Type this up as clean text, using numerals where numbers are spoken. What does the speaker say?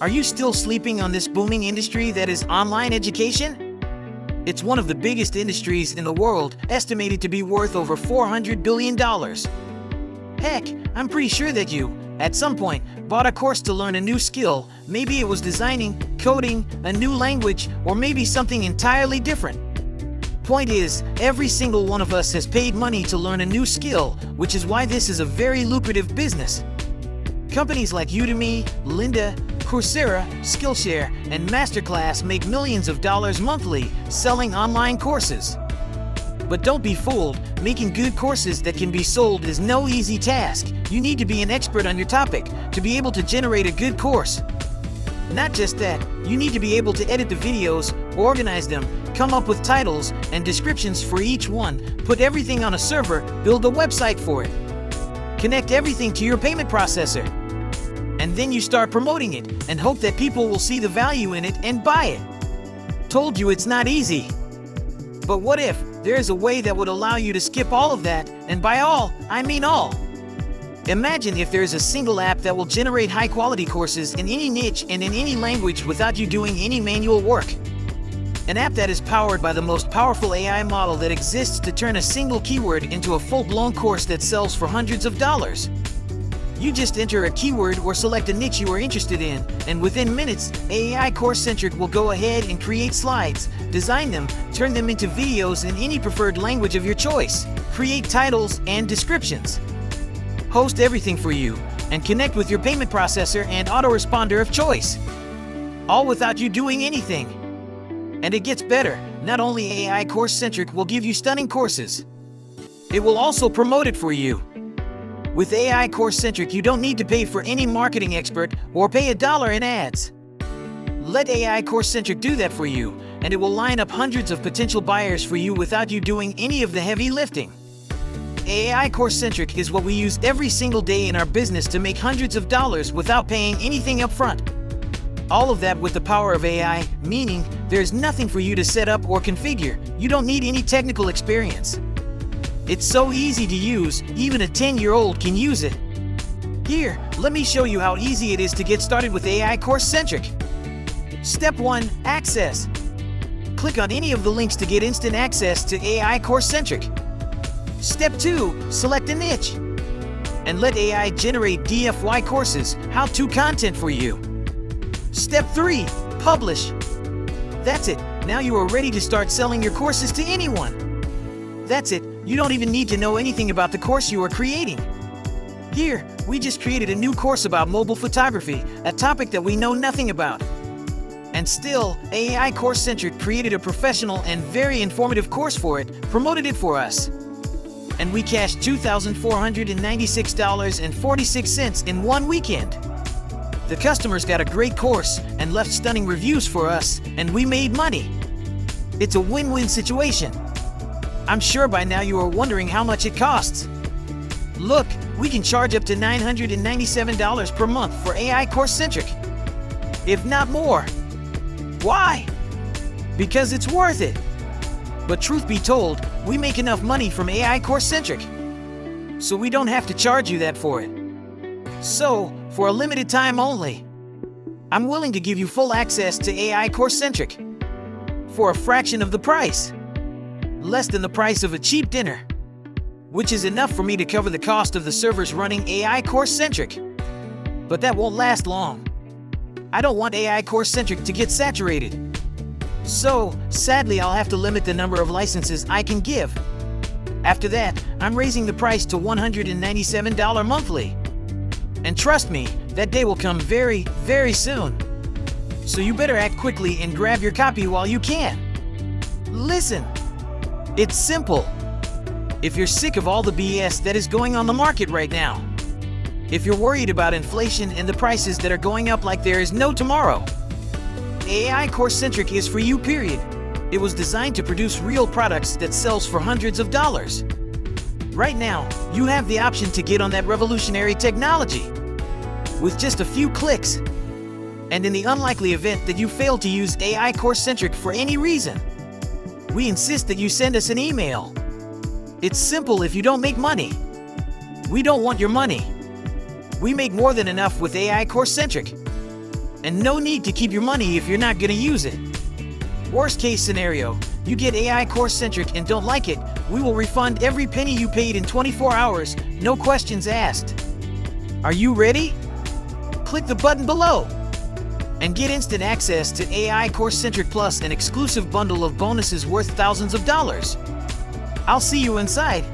Are you still sleeping on this booming industry that is online education? It's one of the biggest industries in the world, estimated to be worth over $400 billion. Heck, I'm pretty sure that you, at some point, bought a course to learn a new skill. Maybe it was designing, coding, a new language, or maybe something entirely different. Point is, every single one of us has paid money to learn a new skill, which is why this is a very lucrative business. Companies like Udemy, Lynda, Coursera, Skillshare, and Masterclass make millions of dollars monthly selling online courses. But don't be fooled, making good courses that can be sold is no easy task. You need to be an expert on your topic to be able to generate a good course. Not just that, you need to be able to edit the videos, organize them, come up with titles and descriptions for each one, put everything on a server, build a website for it, connect everything to your payment processor, and then you start promoting it and hope that people will see the value in it and buy it. Told you it's not easy. But what if there's a way that would allow you to skip all of that, and by all, I mean all. Imagine if there's a single app that will generate high-quality courses in any niche and in any language without you doing any manual work. An app that is powered by the most powerful AI model that exists to turn a single keyword into a full-blown course that sells for hundreds of dollars. You just enter a keyword or select a niche you are interested in, and within minutes, AI Course Centric will go ahead and create slides, design them, turn them into videos in any preferred language of your choice, create titles and descriptions, host everything for you, and connect with your payment processor and autoresponder of choice. All without you doing anything. And it gets better. Not only AI Course Centric will give you stunning courses, it will also promote it for you. With AI Course Centric, you don't need to pay for any marketing expert or pay $1 in ads. Let AI Course Centric do that for you, and it will line up hundreds of potential buyers for you without you doing any of the heavy lifting. AI Course Centric is what we use every single day in our business to make hundreds of dollars without paying anything up front. All of that with the power of AI, meaning there's nothing for you to set up or configure. You don't need any technical experience. It's so easy to use, even a 10-year-old can use it. Here, let me show you how easy it is to get started with AI Course Centric. Step 1. Access. Click on any of the links to get instant access to AI Course Centric. Step 2. Select a niche and let AI generate DIY courses, how-to content for you. Step 3. Publish. That's it. Now you are ready to start selling your courses to anyone. That's it. You don't even need to know anything about the course you are creating. Here, we just created a new course about mobile photography, a topic that we know nothing about. And still, AI Course Centric created a professional and very informative course for it, promoted it for us. And we cashed $2,496.46 in one weekend. The customers got a great course and left stunning reviews for us, and we made money. It's a win-win situation. I'm sure by now you are wondering how much it costs. Look, we can charge up to $997 per month for AI Course Centric, if not more. Why? Because it's worth it. But truth be told, we make enough money from AI Course Centric, so we don't have to charge you that for it. So, for a limited time only, I'm willing to give you full access to AI Course Centric for a fraction of the price. Less than the price of a cheap dinner, which is enough for me to cover the cost of the servers running AI Course Centric. But that won't last long. I don't want AI Course Centric to get saturated. So, sadly, I'll have to limit the number of licenses I can give. After that, I'm raising the price to $197 monthly. And trust me, that day will come very, very soon. So you better act quickly and grab your copy while you can. Listen. It's simple. If you're sick of all the BS that is going on the market right now, if you're worried about inflation and the prices that are going up like there is no tomorrow, AI Course Centric is for you, period. It was designed to produce real products that sells for hundreds of dollars. Right now, you have the option to get on that revolutionary technology with just a few clicks. And in the unlikely event that you fail to use AI Course Centric for any reason, we insist that you send us an email. It's simple. If you don't make money, we don't want your money. We make more than enough with AI Course Centric. And no need to keep your money if you're not gonna use it. Worst case scenario, you get AI Course Centric and don't like it, we will refund every penny you paid in 24 hours, no questions asked. Are you ready? Click the button below and get instant access to AI Course Centric Plus, an exclusive bundle of bonuses worth thousands of dollars. I'll see you inside.